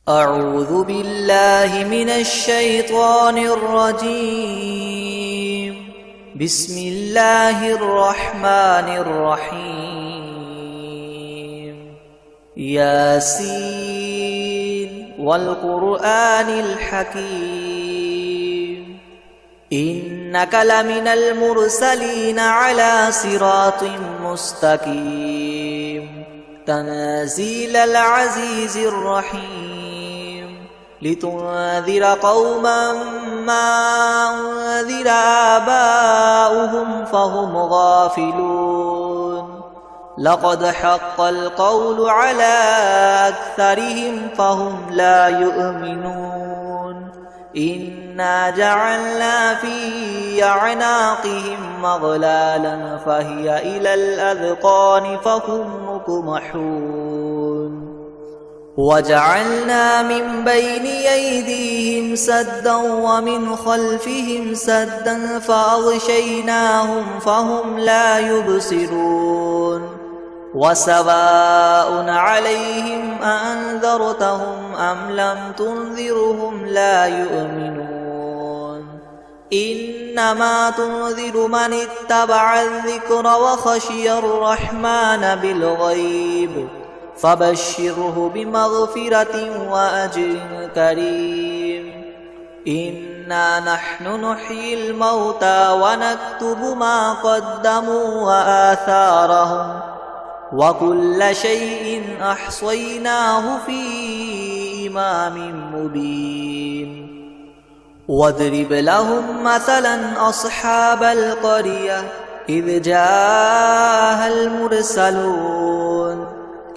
أعوذ بالله من الشيطان الرجيم. بسم الله الرحمن الرحيم. ياسين والقرآن الحكيم إنك لمن المرسلين على صراط مستقيم تنزيل العزيز الرحيم لتنذر قوما ما أنذر آباؤهم فهم غافلون لقد حق القول على أكثرهم فهم لا يؤمنون إنا جعلنا في أعناقهم مغلالا فهي إلى الأذقان فهم مقمحون وجعلنا من بين أيديهم سدا ومن خلفهم سدا فأغشيناهم فهم لا يبصرون وسواء عليهم أأنذرتهم أم لم تنذرهم لا يؤمنون إنما تنذر من اتبع الذكر وخشي الرحمن بالغيب فبشره بمغفرة وأجر كريم إنا نحن نحيي الموتى ونكتب ما قدموا وآثارهم وكل شيء أحصيناه في إمام مبين واضرب لهم مثلا أصحاب القرية إذ جاءها المرسلون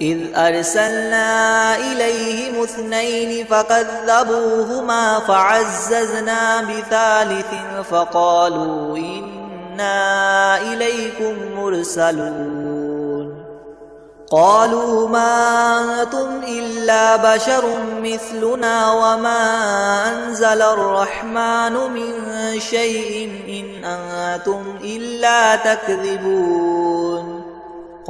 إذ أرسلنا إليهم 2 فكذبوهما فعززنا بثالث فقالوا إنا إليكم مرسلون قالوا ما أنتم إلا بشر مثلنا وما أنزل الرحمن من شيء إن أنتم إلا تكذبون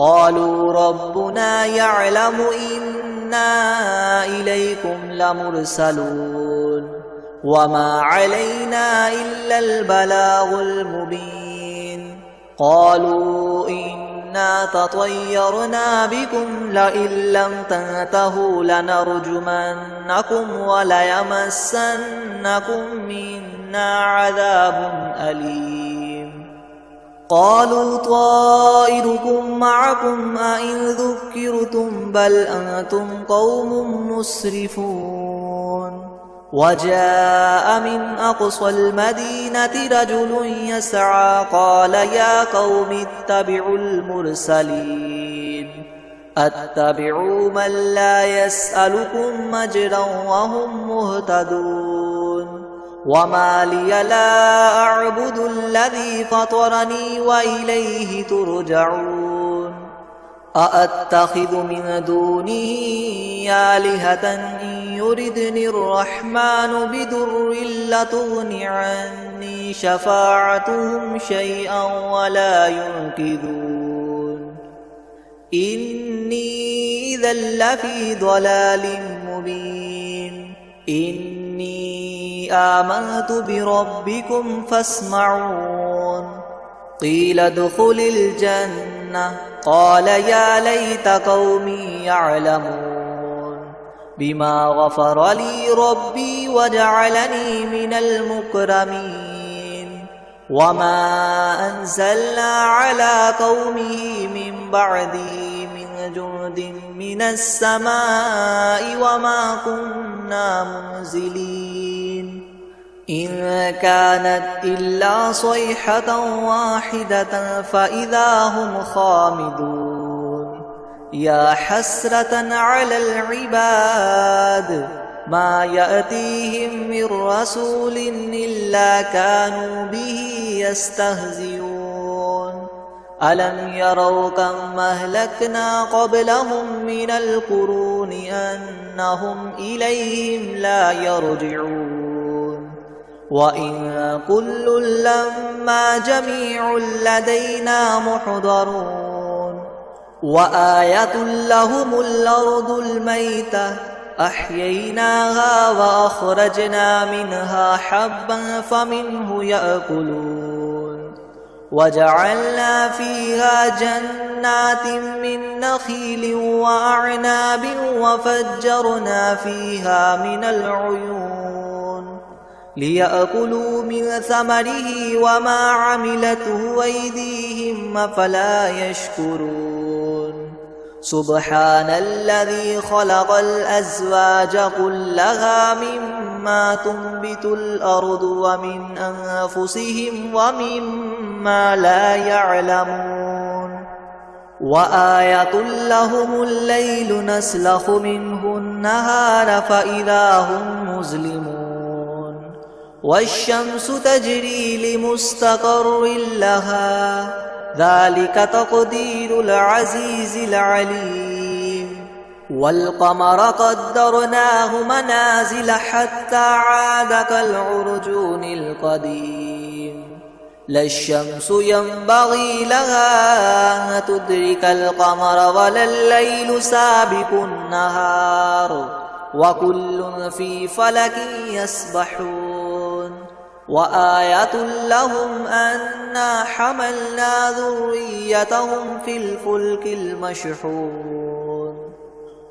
قالوا ربنا يعلم إنا إليكم لمرسلون وما علينا إلا البلاغ المبين قالوا إنا تطيرنا بكم لئن لم تنتهوا لنرجمنكم وليمسنكم منا عذاب أليم قالوا طائركم معكم أئن ذكرتم بل أنتم قوم مسرفون وجاء من أقصى المدينة رجل يسعى قال يا قوم اتبعوا المرسلين اتبعوا من لا يسألكم أجرا وهم مهتدون وما لي لا أعبد الذي فطرني وإليه ترجعون أأتخذ من دونه آلهة إن يردني الرحمن بضر لتغن عني شفاعتهم شيئا ولا ينقذون إني إذا لفي ضلال مبين إني آمنت بربكم فاسمعون قيل ادخل الجنة قال يا ليت قومي يعلمون بما غفر لي ربي وجعلني من المكرمين وما أنزلنا على قومه من بعده من جند من السماء وما كنا منزلين إن كانت إلا صيحة واحدة فإذا هم خامدون يا حسرة على العباد ما يأتيهم من رسول إلا كانوا به يستهزئون ألم يروا كم أهلكنا قبلهم من القرون أنهم إليهم لا يرجعون وإن كل لما جميع لدينا محضرون وآية لهم الأرض الميتة أحييناها وأخرجنا منها حبا فمنه يأكلون وجعلنا فيها جنات من نخيل وأعناب وفجرنا فيها من العيون ليأكلوا من ثمره وما عملته أيديهم أفلا يشكرون سبحان الذي خلق الأزواج كلها مما تنبت الأرض ومن أنفسهم ومما لا يعلمون وآية لهم الليل نسلخ منه النهار فإذا هم مظلمون والشمس تجري لمستقر لها ذلك تقدير العزيز العليم والقمر قدرناه منازل حتى عاد كالعرجون القديم لا الشمس ينبغي لها أن تدرك القمر ولا الليل سابق النهار وكل في فلك يسبحون وآية لهم أنا حملنا ذريتهم في الفلك المشحون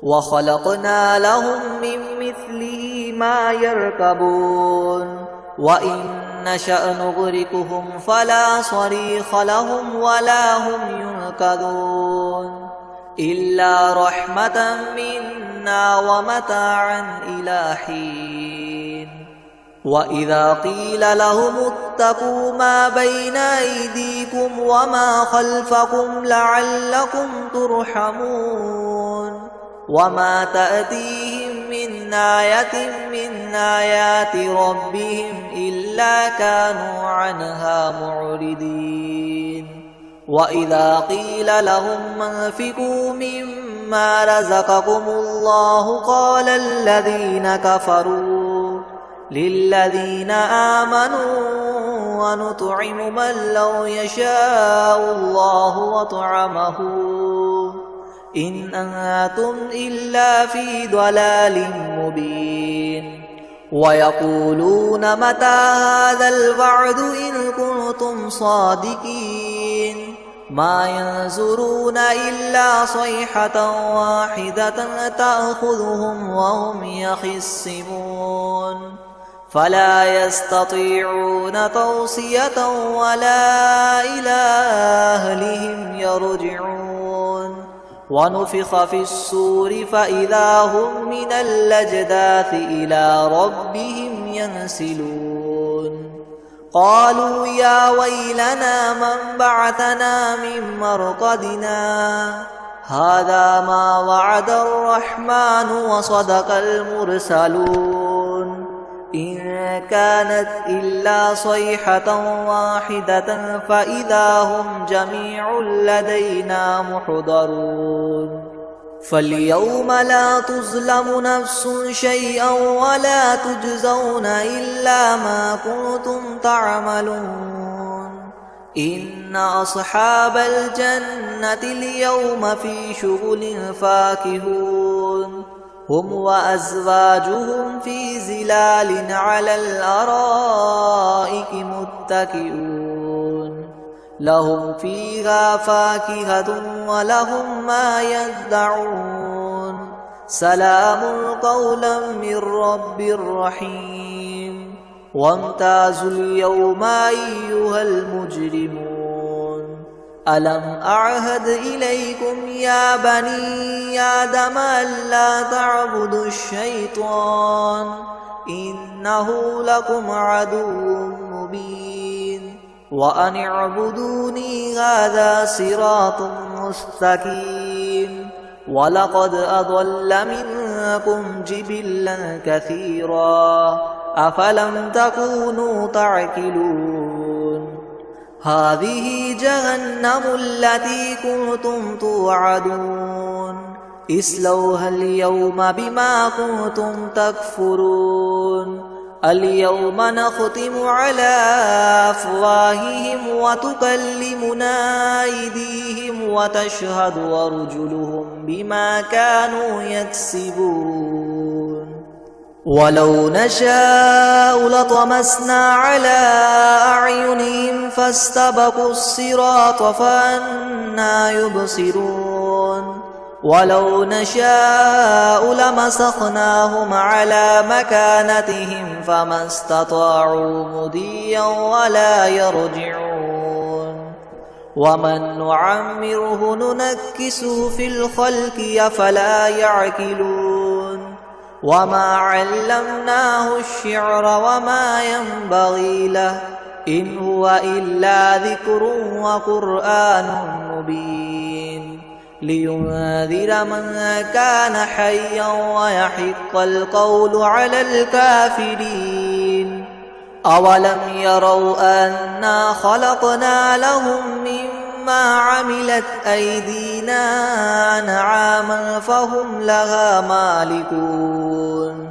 وخلقنا لهم من مثله ما يركبون وإن نشأ نغرقهم فلا صريخ لهم ولا هم ينقذون إلا رحمة منا ومتاعا إلى حين وإذا قيل لهم اتقوا ما بين أيديكم وما خلفكم لعلكم ترحمون وما تأتيهم من آية من آيات ربهم إلا كانوا عنها معرضين وإذا قيل لهم انفقوا مما رزقكم الله قال الذين كفروا للذين آمنوا ونطعم من لو يشاء الله وطعمه إن أنتم إلا في ضلال مبين ويقولون متى هذا الوعد إن كنتم صادقين ما ينظرون إلا صيحة واحدة تأخذهم وهم يخصمون فلا يستطيعون توصية ولا إلى أهلهم يرجعون ونفخ في الصور فإذا هم من الأجداث إلى ربهم ينسلون قالوا يا ويلنا من بعثنا من مرقدنا هذا ما وعد الرحمن وصدق المرسلون إن كانت إلا صيحة واحدة فإذا هم جميع لدينا محضرون فاليوم لا تظلم نفس شيئا ولا تجزون إلا ما كنتم تعملون إن أصحاب الجنة اليوم في شغل فاكهون هم وأزواجهم في زلال على الأرائك متكئون لهم فيها فاكهة ولهم ما يدعون سلام قولا من رب رحيم وامتازوا اليوم أيها المجرمون ألم أعهد إليكم يا بني آدم ألا تعبدوا الشيطان إنه لكم عدو مبين وأن اعبدوني هذا صراط مستقيم ولقد أضل منكم جبلا كثيرا أفلم تكونوا تعقلون هذه جهنم التي كنتم توعدون اصلوها اليوم بما كنتم تكفرون اليوم نختم على أفواههم وتكلمنا أيديهم وتشهد أرجلهم بما كانوا يكسبون ولو نشاء لطمسنا على أعينهم فاستبقوا الصراط فأنى يبصرون ولو نشاء لمسخناهم على مكانتهم فما استطاعوا مضيا ولا يرجعون ومن نعمره ننكسه في الخلق أفلا يعقلون وما علمناه الشعر وما ينبغي له إن هو إلا ذكر وقرآن مبين لينذر من كان حيا ويحق القول على الكافرين أولم يروا أنا خلقنا لهم مما عملت أيدينا أنعاما فهم لها مالكون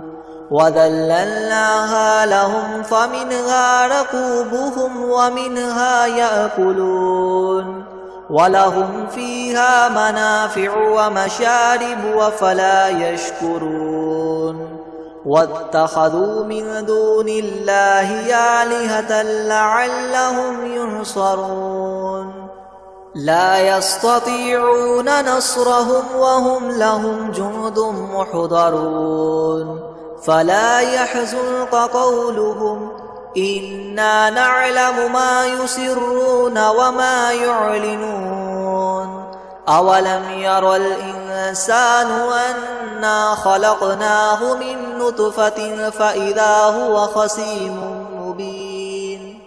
وذللناها لهم فمنها ركوبهم ومنها يأكلون ولهم فيها منافع ومشارب وفلا يشكرون واتخذوا من دون الله آلهة لعلهم ينصرون لا يستطيعون نصرهم وهم لهم جند محضرون فلا يحزنك قولهم إنا نعلم ما يسرون وما يعلنون أولم ير الإنسان أنا خلقناه من نطفة فإذا هو خصيم مبين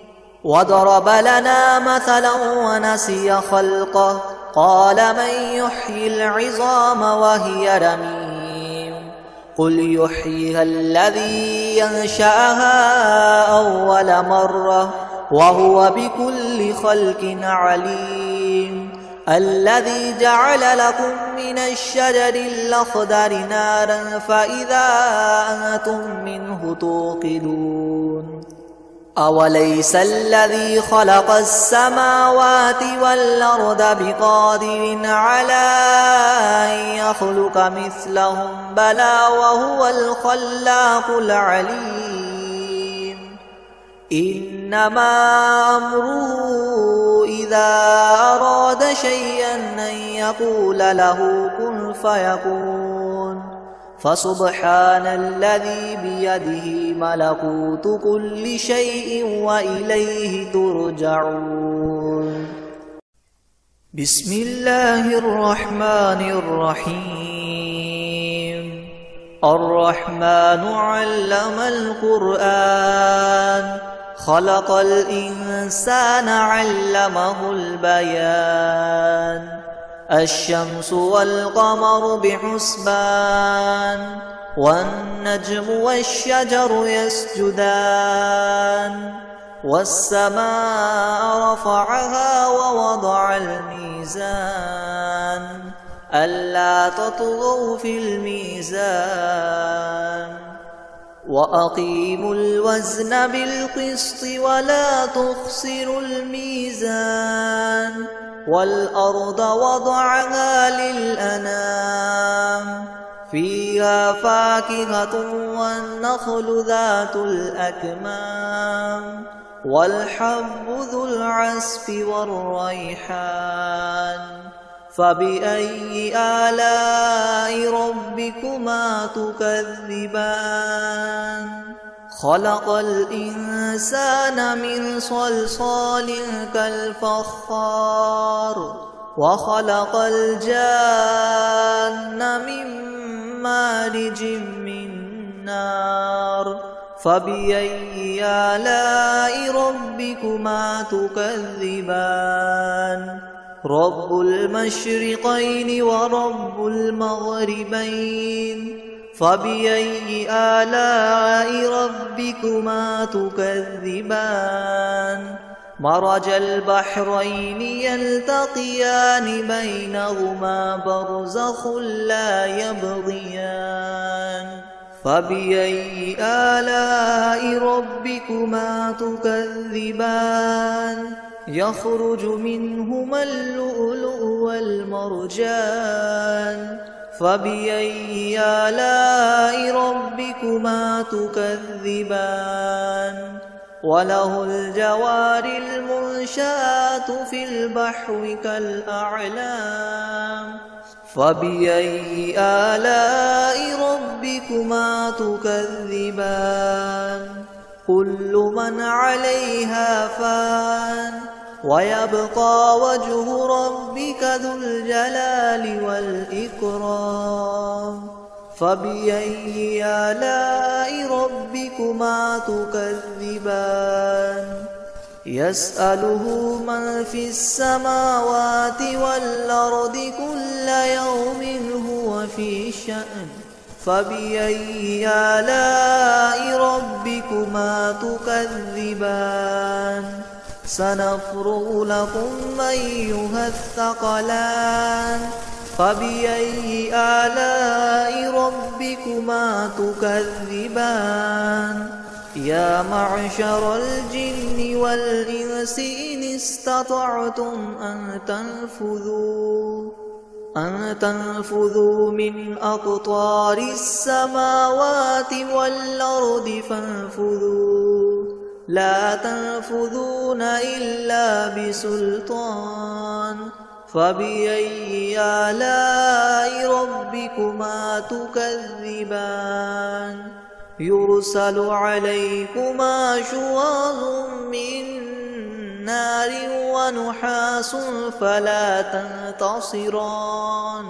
وضرب لنا مثلا ونسي خلقه قال من يحيي العظام وهي رميم قل يحييها الذي ينشأها أول مرة وهو بكل خلق عليم الذي جعل لكم من الشجر الأخضر نارا فإذا أنتم منه توقدون أوليس الذي خلق السماوات والأرض بقادر على أن يخلق مثلهم بلى وهو الخلاق العليم إنما أمره إذا أراد شيئا أن يقول له كن فيكون فسبحان الذي بيده ملكوت كل شيء وإليه ترجعون بسم الله الرحمن الرحيم الرحمن علم القرآن خلق الإنسان علمه البيان الشمس والقمر بحسبان والنجم والشجر يسجدان والسماء رفعها ووضع الميزان ألا تطغوا في الميزان وأقيموا الوزن بالقسط ولا تخسروا الميزان والأرض وضعها للأنام فيها فاكهة والنخل ذات الأكمام والحب ذو العصف والريحان فبأي آلاء ربكما تكذبان خلق الإنسان من صلصال كالفخار وخلق الجان من مارج من نار فبأي آلاء ربكما تكذبان رب المشرقين ورب المغربين فبأي آلاء ربكما تكذبان مرج البحرين يلتقيان بينهما برزخ لا يبغيان فبأي آلاء ربكما تكذبان يخرج منهما اللؤلؤ والمرجان فبأي آلاء ربكما تكذبان وله الجوار المنشآت في البحر كالأعلام فبأي آلاء ربكما تكذبان كل من عليها فان ويبقى وجه ربك ذو الجلال والإكرام فبأي آلاء ربكما تكذبان يسأله من في السماوات والأرض كل يوم هو في شأن فبأي آلاء ربكما تكذبان سنفرغ لكم أيها الثقلان فبأي آلاء ربكما تكذبان يا معشر الجن والإنس إن استطعتم أن تنفذوا من أقطار السماوات والأرض فانفذوا لا تنفذون إلا بسلطان فبأي آلاء ربكما تكذبان يرسل عليكما شواظ من نار ونحاس فلا تنتصران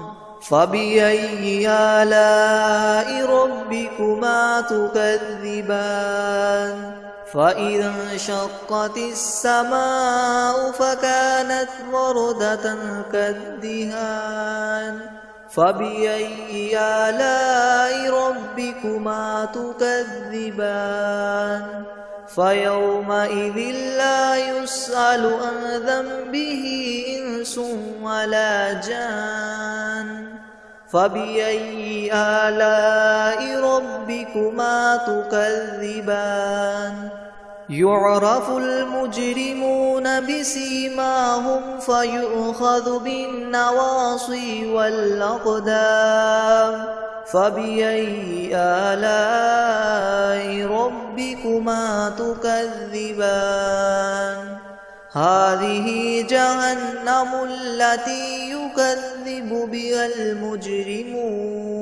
فبأي آلاء ربكما تكذبان فإذا انشقت السماء فكانت وردة كالدهان فبأي آلاء ربكما تكذبان فيومئذ لا يسأل عن ذنبه إنس ولا جان فبأي آلاء ربكما تكذبان يعرف المجرمون بسيماهم فيؤخذ بالنواصي والأقدام فبأي آلاء ربكما تكذبان هذه جهنم التي يكذب بها المجرمون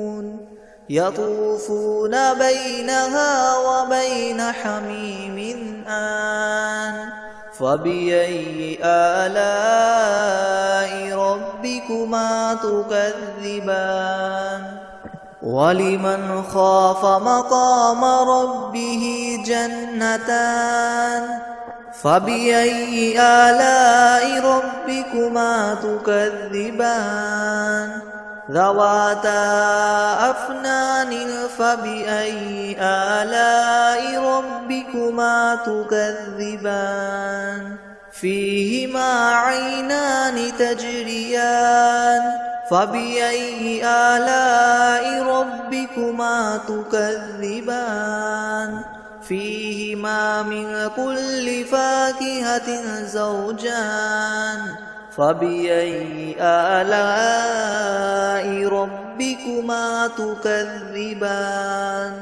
يطوفون بينها وبين حميم آن فبأي آلاء ربكما تكذبان ولمن خاف مقام ربه جنتان فبأي آلاء ربكما تكذبان ذواتا أفنان فبأي آلاء ربكما تكذبان فيهما عينان تجريان فبأي آلاء ربكما تكذبان فيهما من كل فاكهة زوجان فبأي آلاء ربكما تكذبان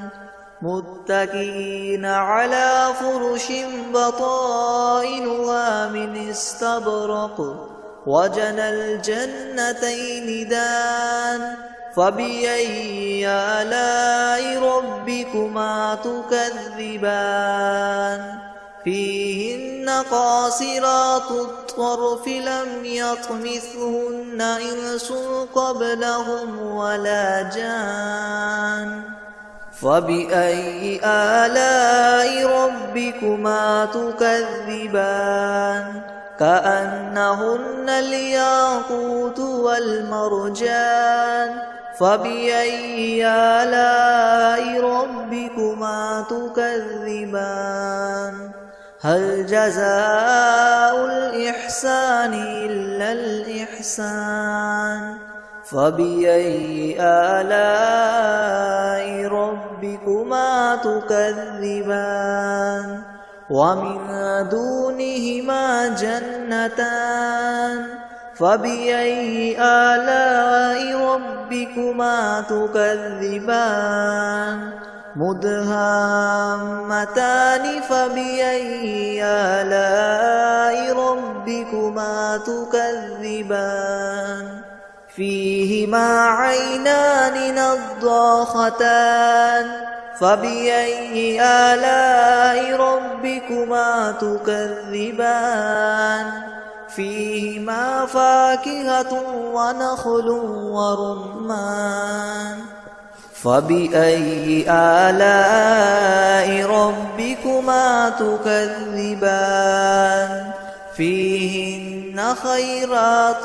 متكئين على فرش بطائنها من استبرق وجنى الجنتين دان فبأي آلاء ربكما تكذبان فيهن قاصرات الطرف لم يطمثهن إنس قبلهم ولا جان فبأي آلاء ربكما تكذبان كأنهن الياقوت والمرجان فبأي آلاء ربكما تكذبان هل جزاء الإحسان إلا الإحسان فبأي آلاء ربكما تكذبان ومن دونهما جنتان فبأي آلاء ربكما تكذبان مدهامتان فبأي آلاء ربكما تكذبان فيهما عينان نضاختان فبأي آلاء ربكما تكذبان فيهما فاكهة ونخل ورمان فبأي آلاء ربكما تكذبان فيهن خيرات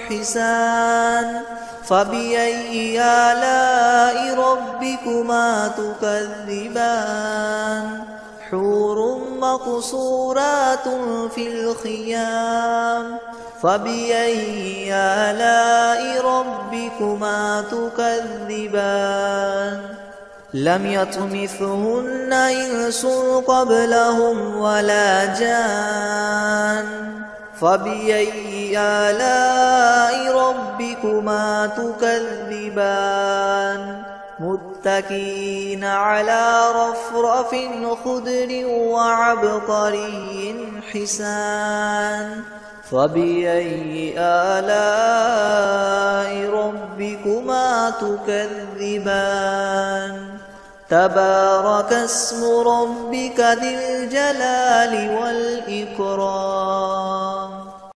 حسان فبأي آلاء ربكما تكذبان حور مقصورات في الخيام فبأي آلاء ربكما تكذبان لم يطمثهن إنس قبلهم ولا جان فبأي آلاء ربكما تكذبان متكئين على رفرف خضر وعبقري حسان فبأي آلاء ربكما تكذبان تبارك اسم ربك ذي الجلال والإكرام